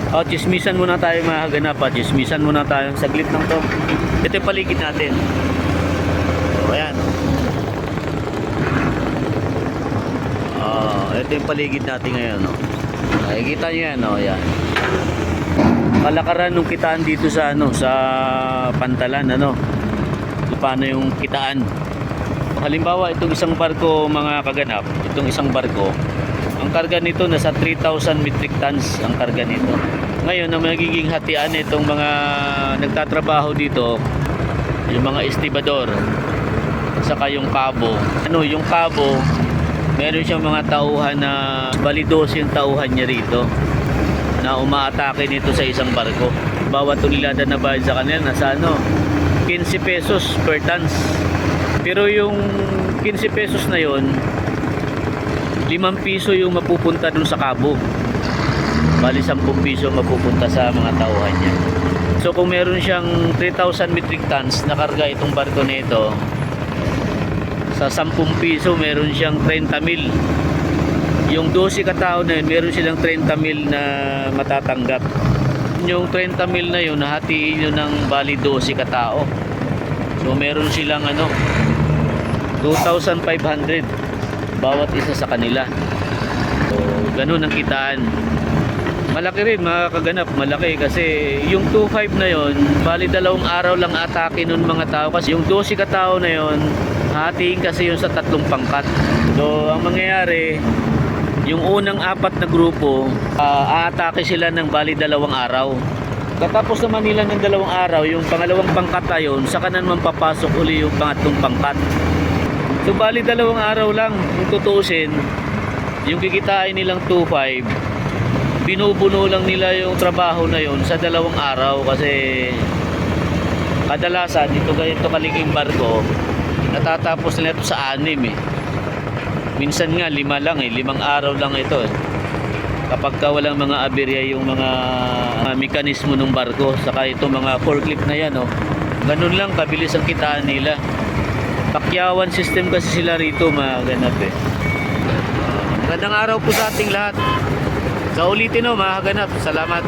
Oh, chismisan muna tayo mga kaganap. Chismisan muna tayo. Saglit lang to. Ito yung paligid natin. So, ayan. Ito yung paligid natin ngayon. No? Nakikita nyo yan. No? Ayan. Kalakaran nung kitaan dito sa sa Pantalan. Paano yung kitaan? Halimbawa, itong isang barko mga kaganap. Itong isang barko. Ang karga nito nasa 3,000 metric tons ang karga nito. Ngayon, ang magiging hatian itong mga nagtatrabaho dito, yung mga estibador, saka yung kabo. Yung kabo, meron siyang mga tauhan na balidos yung tauhan niya rito na umaatake nito sa isang barko. Bawat tonelada na bayad sa kanila nasa 15 pesos per tons. Pero yung 15 pesos na yon, 5 piso yung mapupunta dun sa kabo. Bali 10 piso mapupunta sa mga tauhan niya. So kung meron siyang 3,000 metric tons na karga itong barko nito, sa 10 piso meron siyang 30,000. Yung 12 katao na yun, meron silang 30,000 na matatanggap. Yung 30,000 na yun, nahatiin yun ng bali 12 katao. So meron silang 2,500 bawat isa sa kanila. So ganun ang kitaan. Malaki rin mga kaganap, malaki kasi yung 2,500 na yon, bali 2 araw lang atake nun mga tao, kasi yung 12 katao na yon hatiin kasi yun sa 3 pangkat. So ang mangyayari, yung unang 4 na grupo aatake sila ng bali 2 araw. Katapos naman nila ng 2 araw, yung pangalawang pangkat na yun, saka naman papasok uli yung pangatlong pangkat. So bali 2 araw lang kung tutuusin, yung kikitain nilang 2,500, binubuno lang nila yung trabaho na yun sa 2 araw, kasi kadalasan dito ganito kaliking barko natatapos nila ito sa 6 minsan nga 5 lang 5 araw lang ito kapag ka walang mga aberya yung mga mekanismo ng barko, saka ito mga forklift na yan ganun lang kabilis ang kitaan nila. Pakyawan system kasi sila rito mga ganap Magandang araw po sa ating lahat. Sa ulitin mga ganap. Salamat.